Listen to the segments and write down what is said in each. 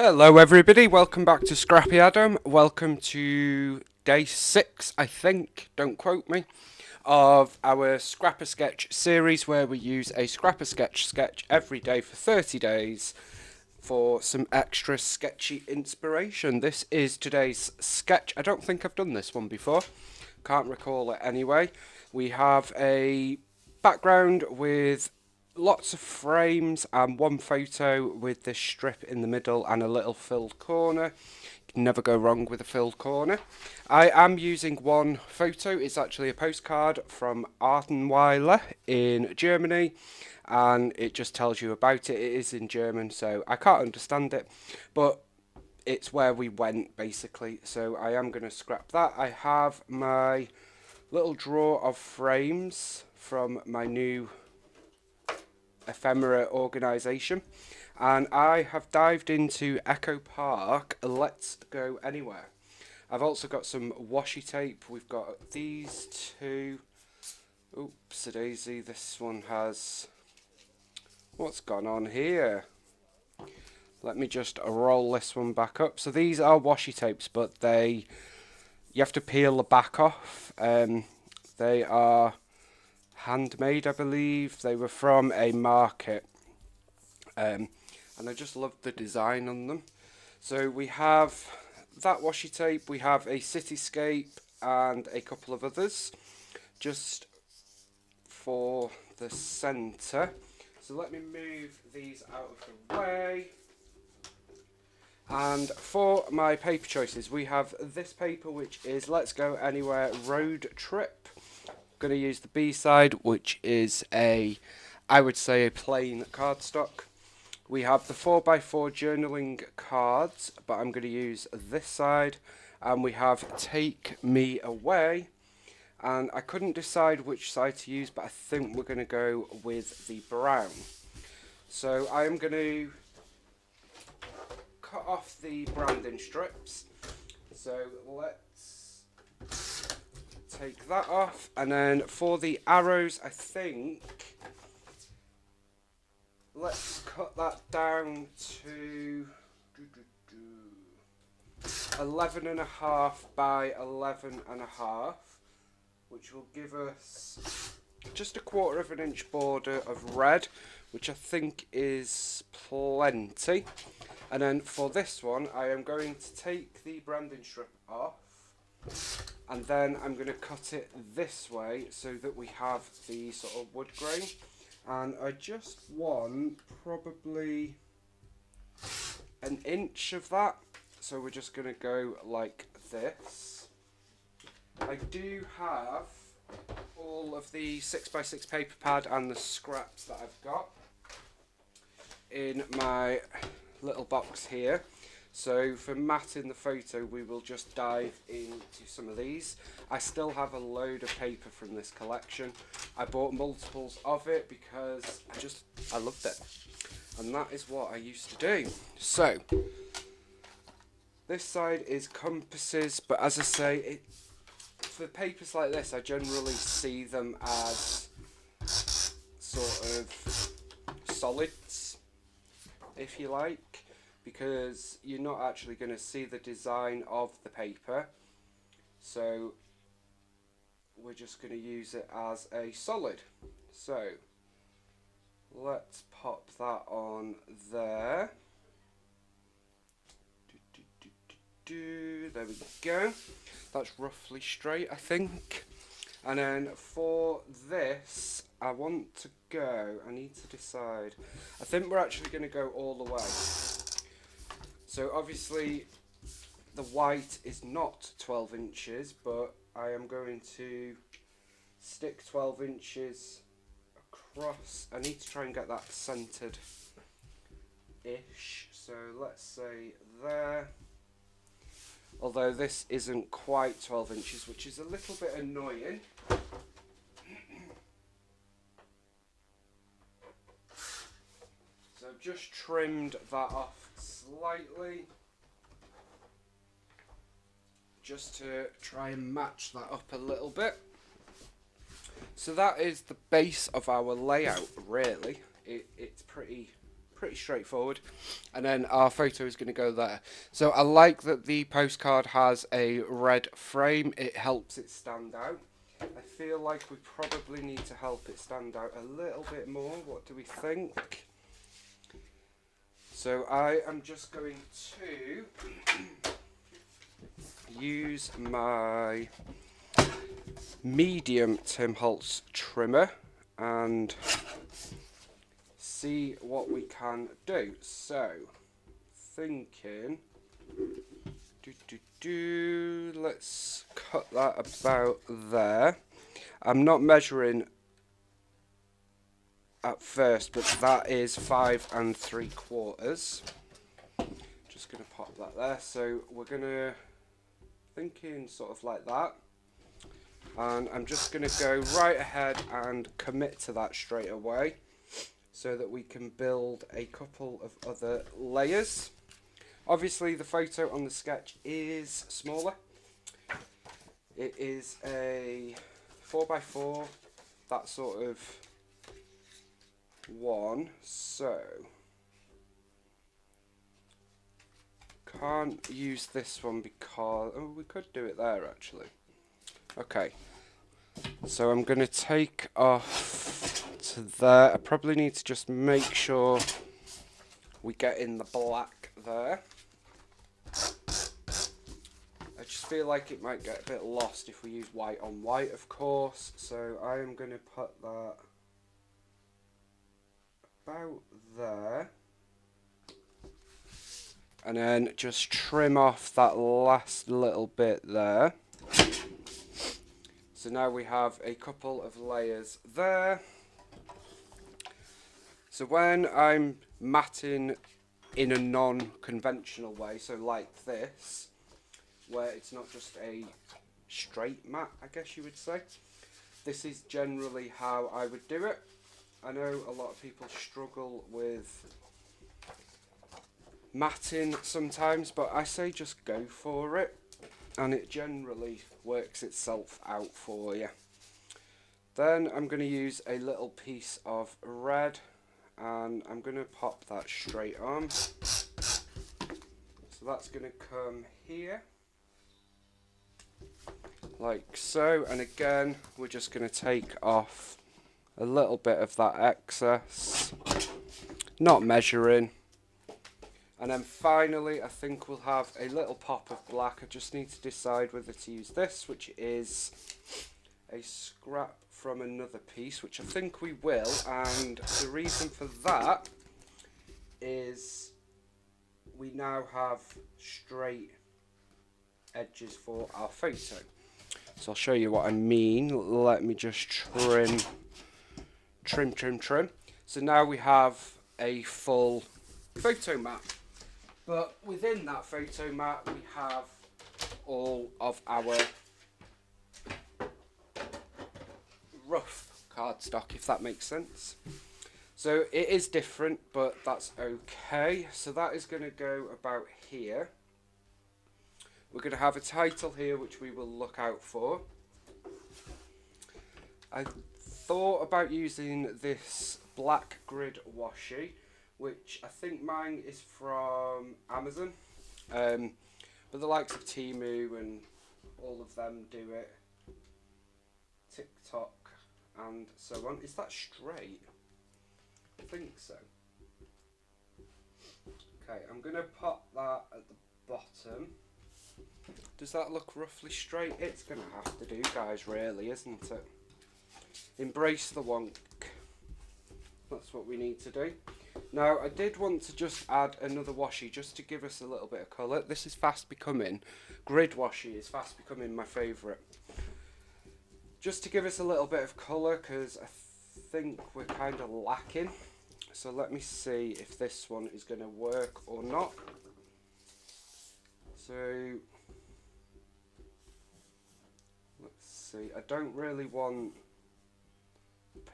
Hello everybody, welcome back to Scrappy Adam. Welcome to day 6, I think, don't quote me, of our Scrap-A-Sketch series where we use a Scrap-A-Sketch sketch every day for 30 days for some extra sketchy inspiration. This is today's sketch. I don't think I've done this one before, can't recall it anyway. We have a background with lots of frames and one photo with this strip in the middle and a little filled corner. You can never go wrong with a filled corner. I am using one photo. It's actually a postcard from Artenweiler in Germany, and it just tells you about it. It is in German, so I can't understand it, but it's where we went basically. So I am going to scrap that. I have my little drawer of frames from my new ephemera organisation, and I have dived into Echo Park Let's Go Anywhere. I've also got some washi tape. We've got these two. Oops a daisy, this one has, what's gone on here? Let me just roll this one back up. So these are washi tapes, but you have to peel the back off. They are handmade, I believe. They were from a market, and I just love the design on them. So we have that washi tape, we have a cityscape and a couple of others just for the centre. So let me move these out of the way. And for my paper choices, we have this paper, which is Let's Go Anywhere Road Trip. Going to use the B side, which is I would say a plain cardstock. We have the 4x4 journaling cards, but I'm going to use this side. And we have Take Me Away, and I couldn't decide which side to use, but I think we're going to go with the brown. So I am going to cut off the branding strips. So let's take that off, and then for the arrows, I think let's cut that down to 11.5 by 11.5, which will give us just a 1/4 of an inch border of red, which I think is plenty. And then for this one, I am going to take the branding strip off, and then I'm going to cut it this way so that we have the sort of wood grain. And I just want probably an inch of that, so we're just going to go like this. I do have all of the 6x6 paper pad and the scraps that I've got in my little box here. So for Matt in the photo, we will just dive into some of these. I still have a load of paper from this collection. I bought multiples of it because I loved it, and that is what I used to do. So this side is compasses, but as I say, for papers like this, I generally see them as sort of solids, if you like, because you're not actually going to see the design of the paper, so we're just going to use it as a solid. So let's pop that on there. There we go. That's roughly straight, I think. And then for this, I need to decide. I think we're actually going to go all the way. So obviously the white is not 12 inches, but I am going to stick 12 inches across. I need to try and get that centered ish. So let's say there. Although this isn't quite 12 inches, which is a little bit annoying. So I've just trimmed that off slightly, just to try and match that up a little bit. So that is the base of our layout, really. It's pretty pretty straightforward. And then our photo is going to go there. So I like that the postcard has a red frame. It helps it stand out. I feel like we probably need to help it stand out a little bit more. What do we think? So I am just going to use my medium Tim Holtz trimmer and see what we can do. So, thinking, let's cut that about there. I'm not measuring at first, but that is 5 3/4. Just gonna pop that there. So we're gonna thinking sort of like that, and I'm just gonna go right ahead and commit to that straight away, so that we can build a couple of other layers. Obviously, the photo on the sketch is smaller. It is a 4x4, that sort of one, so can't use this one because, oh, we could do it there actually. Okay, so I'm going to take off to there. I probably need to just make sure we get in the black there. I just feel like it might get a bit lost if we use white on white, of course, so I am going to put that about there, and then just trim off that last little bit there. So now we have a couple of layers there. So when I'm matting in a non-conventional way, so like this, where it's not just a straight mat, I guess you would say, this is generally how I would do it. I know a lot of people struggle with matting sometimes, but I say just go for it, and it generally works itself out for you. Then I'm going to use a little piece of red, and I'm going to pop that straight on. So that's going to come here, like so, and again we're just going to take off a little bit of that excess, not measuring. And then finally I think we'll have a little pop of black. I just need to decide whether to use this, which is a scrap from another piece, which I think we will, and the reason for that is we now have straight edges for our photo. So I'll show you what I mean. Let me just trim. So now we have a full photo mat, but within that photo mat we have all of our rough cardstock, if that makes sense. So it is different, but that's okay. So that is going to go about here. We're going to have a title here which we will look out for. I thought about using this black grid washi, which I think mine is from Amazon, but the likes of Temu and all of them do it, TikTok and so on. Is that straight? I think so. Okay, I'm going to pop that at the bottom. Does that look roughly straight? It's going to have to do, guys, really, isn't it? Embrace the wonk. That's what we need to do. Now, I did want to just add another washi just to give us a little bit of colour. This is fast becoming, grid washi is fast becoming my favourite. Just to give us a little bit of colour, because I think we're kind of lacking. So let me see if this one is going to work or not. So let's see, I don't really want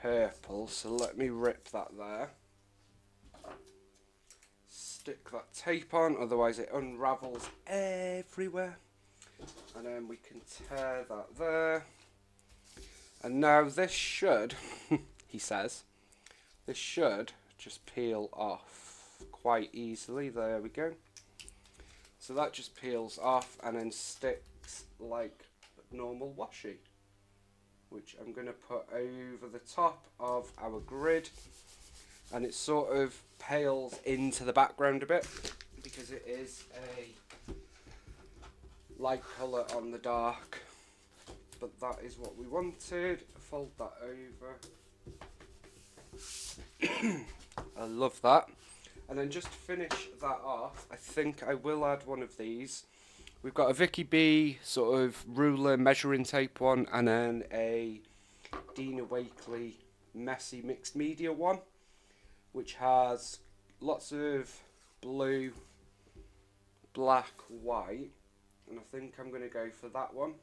purple, so let me rip that there. Stick that tape on, otherwise it unravels everywhere. And then we can tear that there. And now this should, he says, this should just peel off. quite easily. There we go. So that just peels off and then sticks like normal washi, which I'm going to put over the top of our grid, and it sort of pales into the background a bit because it is a light colour on the dark, but that is what we wanted. Fold that over. I love that. And then just to finish that off, I think I will add one of these. We've got a Vicky B sort of ruler measuring tape one, and then a Dina Wakley messy mixed media one, which has lots of blue, black, white, and I think I'm going to go for that one.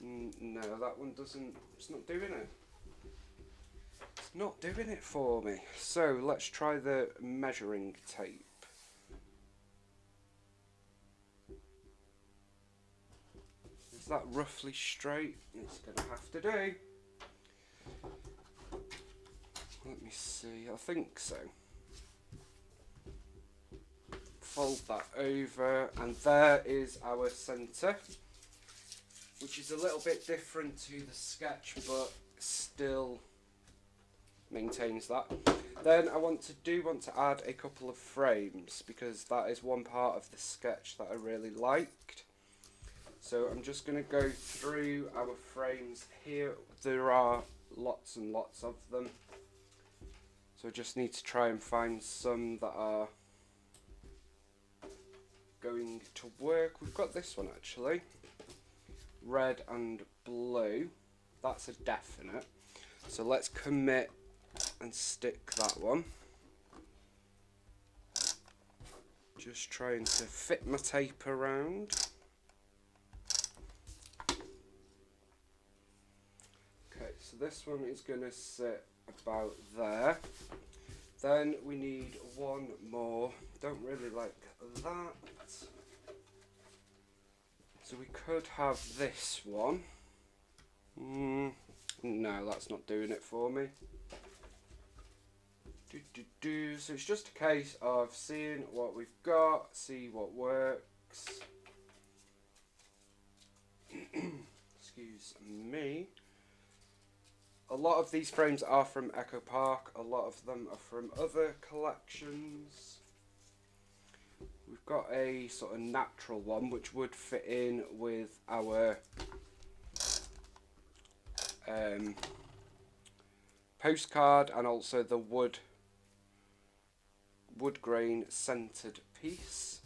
No, that one doesn't, it's not doing it. It's not doing it for me. So let's try the measuring tape. Is that roughly straight? It's going to have to do. Let me see, I think so. Fold that over, and there is our centre, which is a little bit different to the sketch, but still maintains that. Then I want to add a couple of frames, because that is one part of the sketch that I really liked. So I'm just going to go through our frames here. There are lots and lots of them, so I just need to try and find some that are going to work. We've got this one actually, red and blue, that's a definite, so let's commit and stick that one. Just trying to fit my tape around. Okay, so this one is going to sit about there. Then we need one more. Don't really like that. So we could have this one. No, that's not doing it for me. So it's just a case of seeing what we've got, see what works. Excuse me. A lot of these frames are from Echo Park, a lot of them are from other collections. We've got a sort of natural one which would fit in with our postcard, and also the wood grain centered piece.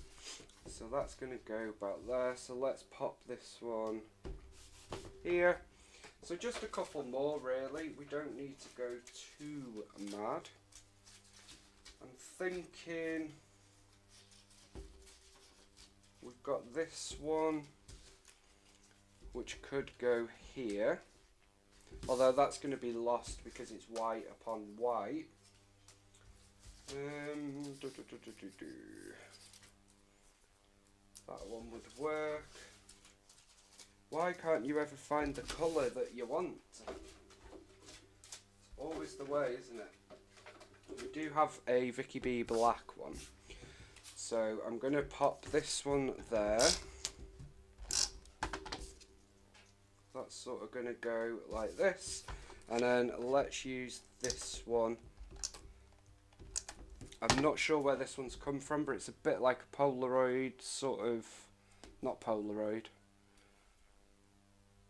So that's going to go about there. So let's pop this one here. So just a couple more really, we don't need to go too mad. I'm thinking we've got this one which could go here, although that's going to be lost because it's white upon white. That one would work. Why can't you ever find the colour that you want? It's always the way, isn't it? We do have a Vicky B black one. So I'm going to pop this one there. That's sort of going to go like this. And then let's use this one. I'm not sure where this one's come from, but it's a bit like a Polaroid, sort of, not Polaroid,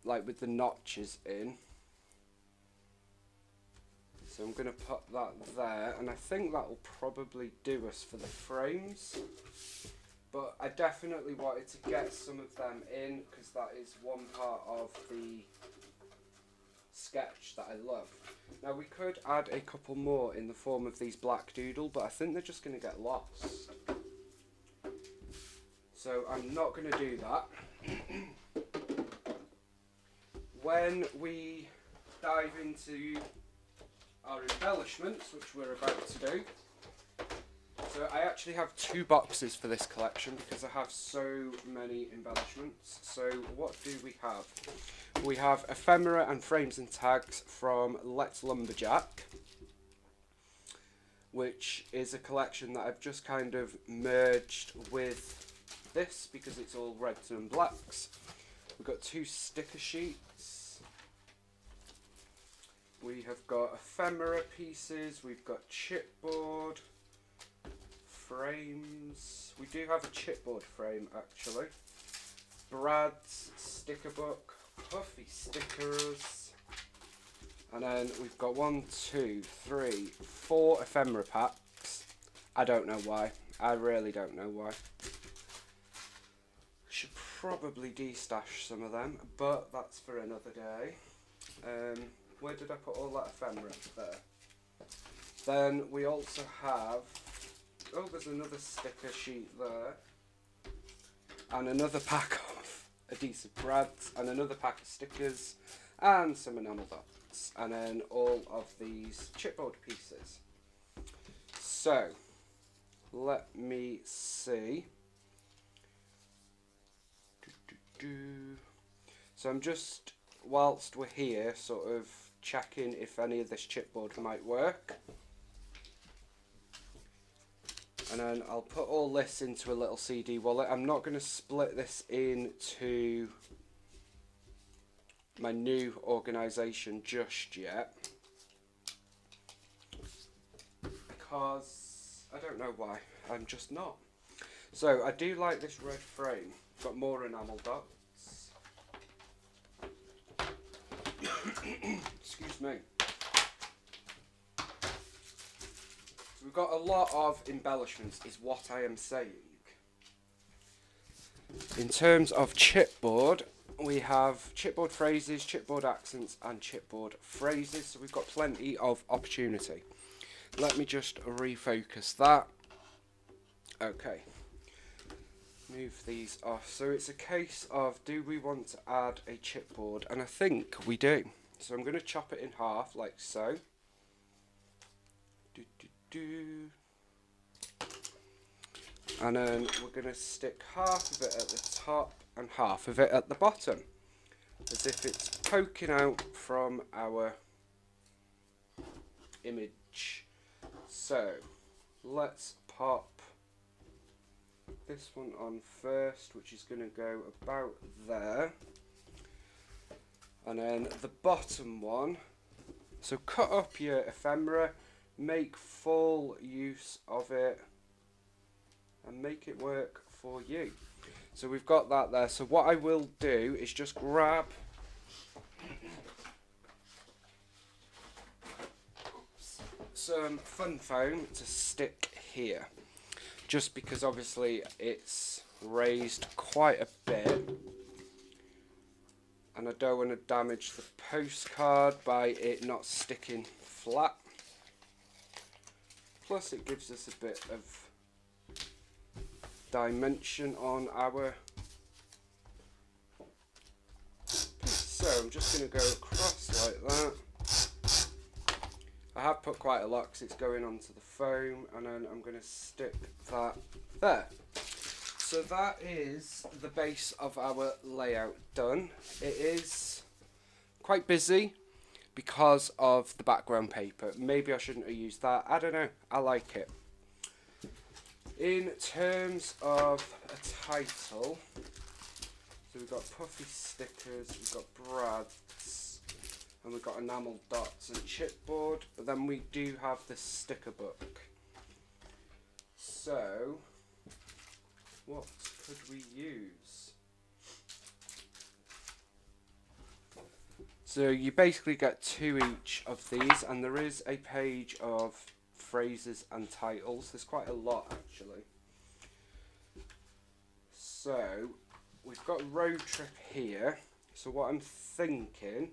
like with the notches in. So I'm going to put that there, and I think that will probably do us for the frames. But I definitely wanted to get some of them in because that is one part of the sketch that I love. Now we could add a couple more in the form of these black doodle, but I think they're just going to get lost. So I'm not going to do that. When we dive into our embellishments, which we're about to do, so I actually have 2 boxes for this collection because I have so many embellishments. So what do we have? We have ephemera and frames and tags from Let's Lumberjack. which is a collection that I've just kind of merged with this because it's all reds and blacks. We've got 2 sticker sheets. We have got ephemera pieces. We've got chipboard frames. We do have a chipboard frame actually. Brad's sticker book, puffy stickers, and then we've got 1, 2, 3, 4 ephemera packs. I don't know why. I really don't know why. Should probably destash some of them, but that's for another day. Where did I put all that ephemera? There. Then we also have, oh, there's another sticker sheet there, and another pack of adhesive brads, and another pack of stickers, and some enamel dots, and then all of these chipboard pieces. So, let me see. So I'm just, whilst we're here, sort of checking if any of this chipboard might work. And then I'll put all this into a little CD wallet. I'm not going to split this into my new organisation just yet, because I don't know why, I'm just not. So I do like this red frame. Got more enamel dots. Excuse me. So we've got a lot of embellishments is what I am saying. In terms of chipboard, we have chipboard phrases, chipboard accents and chipboard phrases, so we've got plenty of opportunity. Let me just refocus that. Okay. Move these off. So it's a case of, do we want to add a chipboard? And I think we do. So I'm going to chop it in half like so. And then we're going to stick half of it at the top and half of it at the bottom, as if it's poking out from our image. So let's pop this one on first, which is going to go about there, and then the bottom one. So cut up your ephemera, make full use of it and make it work for you. So we've got that there. So what I will do is just grab some fun foam to stick here, just because obviously it's raised quite a bit and I don't want to damage the postcard by it not sticking flat. Plus it gives us a bit of dimension on our piece. So I'm just going to go across like that. I have put quite a lot because it's going onto the foam, and then I'm going to stick that there. So that is the base of our layout done. It is quite busy because of the background paper. Maybe I shouldn't have used that. I don't know. I like it. In terms of a title, so we've got puffy stickers, we've got brads, and we've got enamel dots and chipboard, but then we do have the sticker book. So, what could we use? So you basically get 2 each of these, and there is a page of phrases and titles. There's quite a lot actually. So we've got road trip here. So what I'm thinking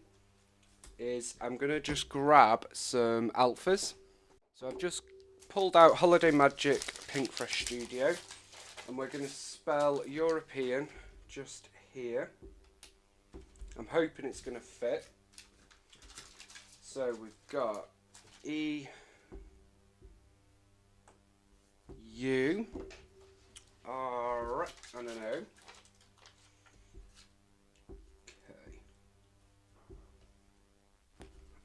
is I'm going to just grab some alphas. So I've just pulled out Holiday Magic Pink Fresh Studio, and we're going to spell European just here. I'm hoping it's going to fit. So we've got E U R and an O. Okay.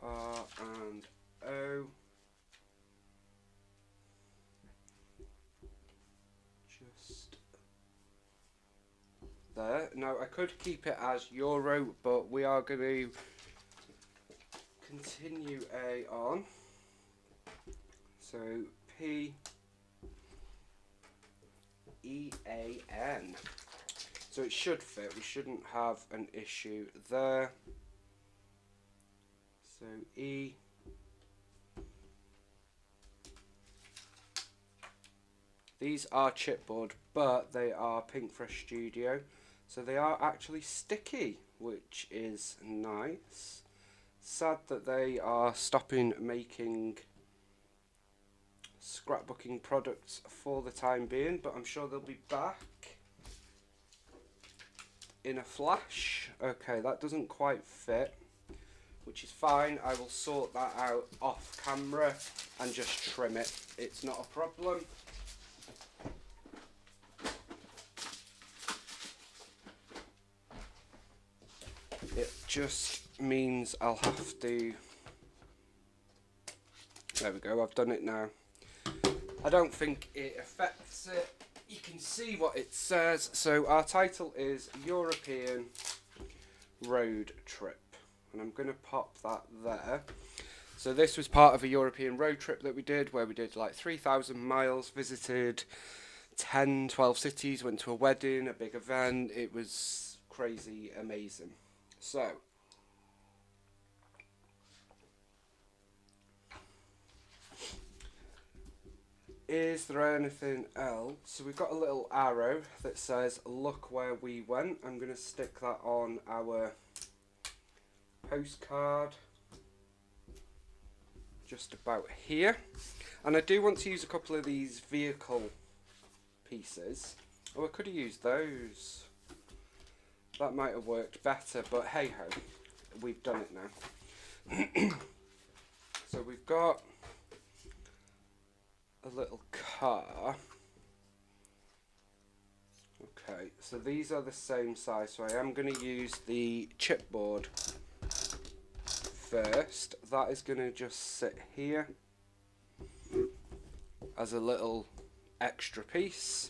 R and O. there. Now I could keep it as Euro, but we are going to continue A on. So P-E-A-N. So it should fit, we shouldn't have an issue there. So E. These are chipboard, but they are Pinkfresh Studio, so they are actually sticky, which is nice. Sad that they are stopping making scrapbooking products for the time being, but I'm sure they'll be back in a flash. Okay, that doesn't quite fit, which is fine. I will sort that out off camera and just trim it. It's not a problem. It just means I'll have to... There we go, I've done it now. I don't think it affects it. You can see what it says. So our title is European Road Trip. And I'm going to pop that there. So this was part of a European road trip that we did, where we did like 3,000 miles, visited 10, 12 cities, went to a wedding, a big event. It was crazy, amazing. So, is there anything else? So we've got a little arrow that says look where we went. I'm going to stick that on our postcard just about here. And I do want to use a couple of these vehicle pieces. Oh, I could have used those. That might have worked better, but hey ho, we've done it now. So we've got a little car. Okay, so these are the same size, so I am going to use the chipboard first. That is going to just sit here as a little extra piece.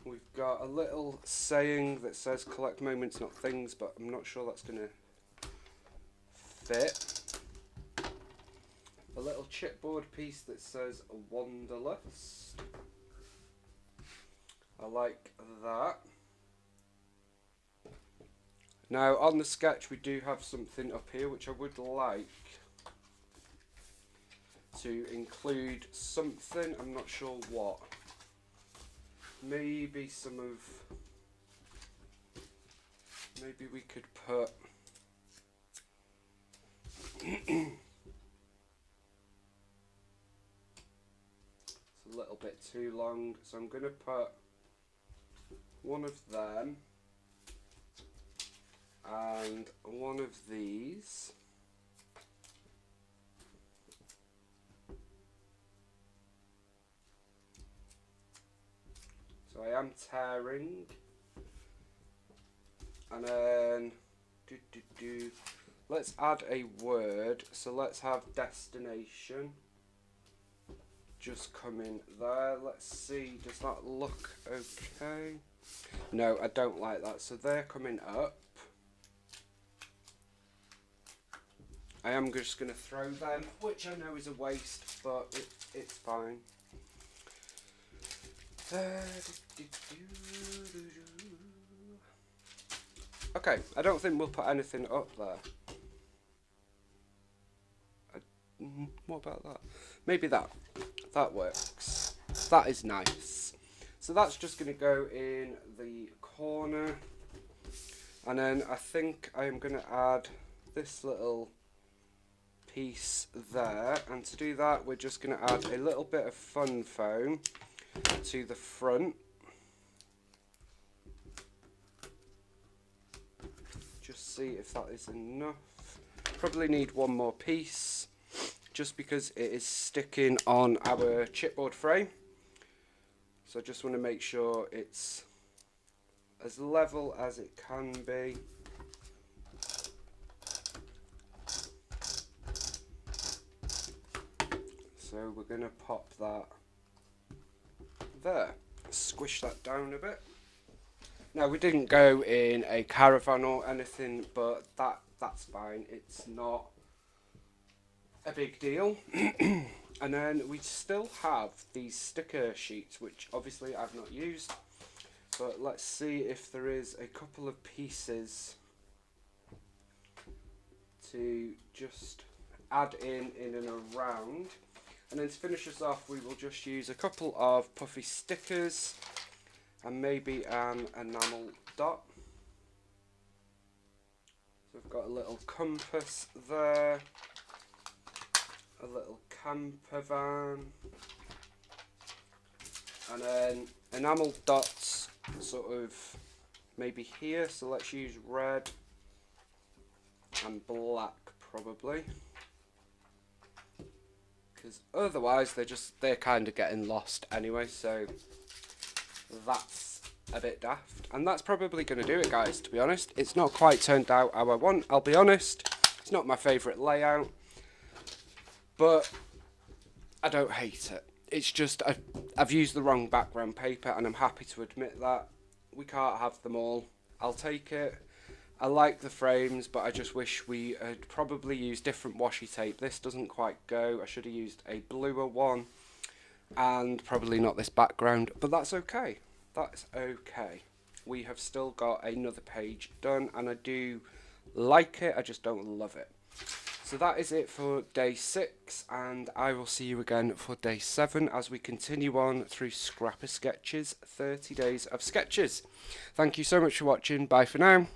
We've got a little saying that says collect moments not things, but I'm not sure that's going to fit. A little chipboard piece that says Wanderlust. I like that. Now on the sketch we do have something up here which I would like to include something, I'm not sure what. Maybe some of, maybe we could put it's a little bit too long, so I'm going to put one of them and one of these. So I am tearing, and then let's add a word. So let's have destination just come in there. Let's see, does that look okay? No, I don't like that. So they're coming up. I am just going to throw them, which I know is a waste, but it's fine. Okay, I don't think we'll put anything up there. What about that? Maybe that. That works. That is nice. So that's just going to go in the corner. And then I think I am going to add this little piece there. And to do that, we're just going to add a little bit of fun foam to the front. Just see if that is enough. Probably need one more piece just because it is sticking on our chipboard frame. So I just want to make sure it's as level as it can be. So we're going to pop that there. Squish that down a bit. Now, we didn't go in a caravan or anything, but that's fine. It's not a big deal. And then we still have these sticker sheets, which obviously I've not used. But let's see if there is a couple of pieces to just add in and around. And then to finish us off, we will just use a couple of puffy stickers and maybe an enamel dot. So we've got a little compass there, a little camper van, and then enamel dots sort of maybe here. So let's use red and black probably, because otherwise they're kind of getting lost anyway. So that's a bit daft, and that's probably going to do it, guys. To be honest, it's not quite turned out how I want, I'll be honest. It's not my favourite layout, but I don't hate it. It's just I've used the wrong background paper, and I'm happy to admit that. We can't have them all. I'll take it. I like the frames, but I just wish we had probably used different washi tape. This doesn't quite go. I should have used a bluer one, and probably not this background, but that's okay. That's okay. We have still got another page done, and I do like it. I just don't love it. So that is it for day 6, and I will see you again for day 7 as we continue on through Scrapper Sketches, 30 days of sketches. Thank you so much for watching. Bye for now.